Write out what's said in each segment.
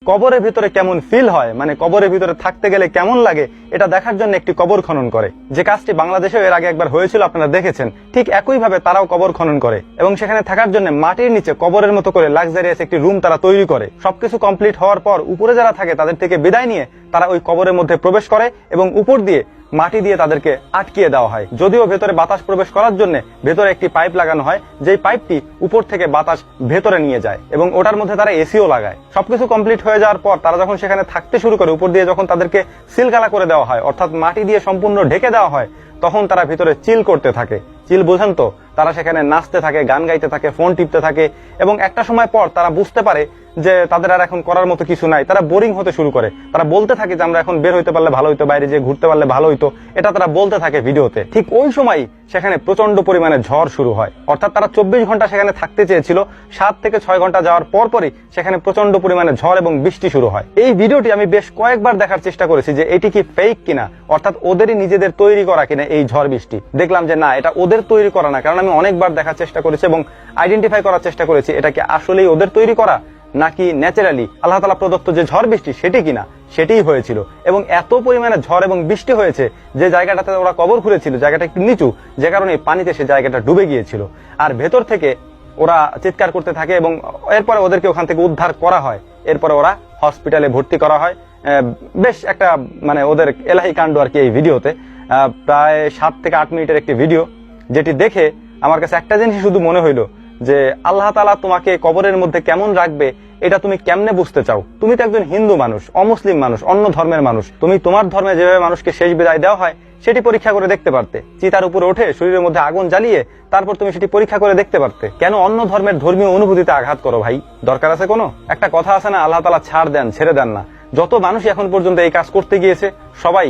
কবরের ভিতরে কেমন ফিল হয়, মানে কবরের ভিতরে থাকতে গেলে কেমন লাগে, এটা দেখার জন্য একটি কবর খনন করে। যে কাজটি বাংলাদেশেও এর আগে একবার হয়েছিল, আপনারা দেখেছেন। ঠিক একইভাবে তারাও কবর খনন করে এবং সেখানে থাকার জন্য মাটির নিচে কবরের মতো করে লাক্সারিয়াস একটি রুম তারা তৈরি করে। সবকিছু কমপ্লিট হওয়ার পর উপরে যারা থাকে তাদের থেকে বিদায় নিয়ে তারা ওই কবরের মধ্যে প্রবেশ করে এবং উপর দিয়ে মাটি দিয়ে তাদেরকে আটকিয়ে দেওয়া হয়। যদিও ভেতরে বাতাস প্রবেশ করার জন্য ভেতরে একটি পাইপ লাগানো হয়, যেই পাইপটি উপর থেকে বাতাস ভেতরে নিয়ে যায় এবং ওটার মধ্যে তারা এসিও লাগায়। সবকিছু কমপ্লিট হয়ে যাওয়ার পর তারা যখন সেখানে থাকতে শুরু করে, উপর দিয়ে যখন তাদেরকে সিলগালা করে দেওয়া হয়, অর্থাৎ মাটি দিয়ে সম্পূর্ণ ঢেকে দেওয়া হয়, তখন তারা ভিতরে চিল করতে থাকে। চিল বোঝেন তো? তারা সেখানে নাচতে থাকে, গান গাইতে থাকে, ফোন টিপতে থাকে এবং একটা সময় পর তারা বুঝতে পারে যে তাদের আর এখন করার মতো কিছু নাই। তারা বোরিং হতে শুরু করে। তারা বলতে থাকে যে আমরা এখন বের হইতে পারলে ভালো হইতো, বাইরে যেয়ে ঘুরতে পারলে ভালো হইতো, এটা তারা বলতে থাকে ভিডিওতে। ঠিক ওই সময় সেখানে প্রচন্ড পরিমাণে ঝড় শুরু হয়। অর্থাৎ তারা 24 ঘন্টা সেখানে থাকতে চেয়েছিল, 7 থেকে 6 ঘন্টা যাওয়ার পরপরই সেখানে প্রচন্ড পরিমাণে ঝড় এবং বৃষ্টি শুরু হয়। এই ভিডিওটি আমি বেশ কয়েকবার দেখার চেষ্টা করেছি যে এটি কি ফেক কিনা, অর্থাৎ ওদেরই নিজেদের তৈরি করা কিনা এই ঝড় বৃষ্টি। দেখলাম যে না, এটা ওদের তৈরি করা না, কারণ আমি অনেকবার দেখার চেষ্টা করেছি এবং আইডেন্টিফাই করার চেষ্টা করেছি এটা কি আসলেই ওদের তৈরি করা নাকি ন্যাচারালি আল্লাহ তাআলা প্রদত্ত যে ঝড় বৃষ্টি সেটি কিনা। সেটিই হয়েছিল এবং এত পরিমাণে ঝড় এবং বৃষ্টি হয়েছে যে জায়গাটাতে ওরা কবর খুঁড়েছিল, জায়গাটা একটু নিচু, যে কারণে পানিতে সে জায়গাটা ডুবে গিয়েছিল। আর ভেতর থেকে ওরা চিৎকার করতে থাকে এবং এরপরে ওদেরকে ওখান থেকে উদ্ধার করা হয়। এরপরে ওরা হসপিটালে ভর্তি করা হয়। বেশ একটা মানে ওদের এলাহি কাণ্ড আর কি এই ভিডিওতে। প্রায় 7 থেকে 8 মিনিটের একটি ভিডিও, যেটি দেখে আমার কাছে একটা জিনিস শুধু মনে হইলো যে আল্লাহ তাআলা তোমাকে কবরের মধ্যে কেমন রাখবে এটা তুমি কেমনে বুঝতে চাও? তুমি তো একজন হিন্দু মানুষ, অমুসলিম মানুষ, অন্য ধর্মের মানুষ। তুমি তোমার ধর্মে যেভাবে মানুষকে শেষ বিদায় দেওয়া হয় সেটি পরীক্ষা করে দেখতে পারতে। চিতার উপরে উঠে শরীরের মধ্যে আগুন জ্বালিয়ে তারপর তুমি সেটি পরীক্ষা করে দেখতে পারতে। কেন অন্য ধর্মের ধর্মীয় অনুভূতিতে আঘাত করো ভাই? দরকার আছে কোনো? একটা কথা আছে না, আল্লাহ তাআলা ছাড় দেন, ছেড়ে দেন না। যত মানুষ এখন পর্যন্ত এই কাজ করতে গিয়েছে সবাই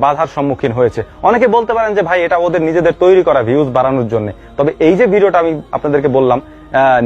বাধার সম্মুখীন হয়েছে। অনেকে বলতে পারেন যে ভাই এটা ওদের নিজেদের তৈরি করা ভিউজ বাড়ানোর জন্য। তবে এই যে ভিডিওটা আমি আপনাদেরকে বললাম,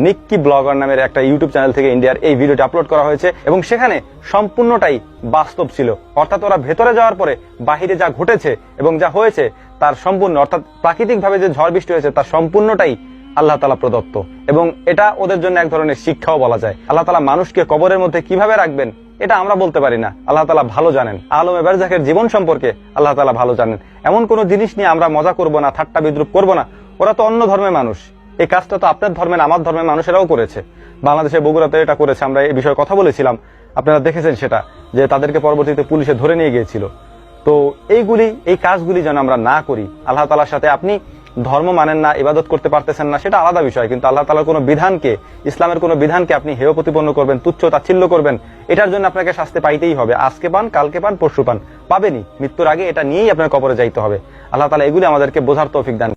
নিক্কি ব্লগার নামের একটা ইউটিউব চ্যানেল থেকে ইন্ডিয়ার এই ভিডিওটি আপলোড করা হয়েছে এবং সেখানে সম্পূর্ণটাই বাস্তব ছিল। অর্থাৎ ওরা ভেতরে যাওয়ার পরে বাহিরে যা ঘটেছে এবং যা হয়েছে তার সম্পূর্ণ, অর্থাৎ প্রাকৃতিকভাবে যে ঝড় বৃষ্টি হয়েছে তার সম্পূর্ণটাই আল্লাহ তাআলা প্রদত্ত এবং এটা ওদের জন্য এক ধরনের শিক্ষাও বলা যায়। আল্লাহ তাআলা মানুষকে কবরের মধ্যে কিভাবে রাখবেন এটা আমরা বলতে পারি না, আল্লাহ তাআলা ভালো জানেন। আলমে বারজাখের জীবন সম্পর্কে আল্লাহ তাআলা ভালো জানেন। এমন কোন জিনিস নিয়ে আমরা মজা করব না, ঠাট্টা বিদ্রুপ করব না। ওরা তো অন্য ধর্মের মানুষ, এই কাজটা তো আপনার ধর্মের আমার ধর্মের মানুষেরাও করেছে। বাংলাদেশের বগুড়াতে এটা করেছে, আমরা এই বিষয়ে কথা বলেছিলাম, আপনারা দেখেছেন সেটা, যে তাদেরকে পরবর্তীতে পুলিশে ধরে নিয়ে গিয়েছিল। তো এই কাজগুলি যেন আমরা না করি। আল্লাহ তাআলার সাথে আপনি ধর্ম মানেন না, ইবাদত করতে পারতেছেন না, সেটা আলাদা বিষয়, কিন্তু আল্লাহ তাআলার কোনো বিধানকে, ইসলামের কোনো বিধানকে আপনি হেয় প্রতিপন্ন করবেন, তুচ্ছ তাচ্ছিল্য করবেন, এটার জন্য আপনাকে শাস্তি পাইতেই হবে। আজকে পান, কালকে পান, পরশু পান, পাবেনই। মৃত্যুর আগে এটা নিয়েই আপনার কবরে যাইতে হবে। আল্লাহ তাআলা এগুলি আমাদেরকে বোঝার তৌফিক দান।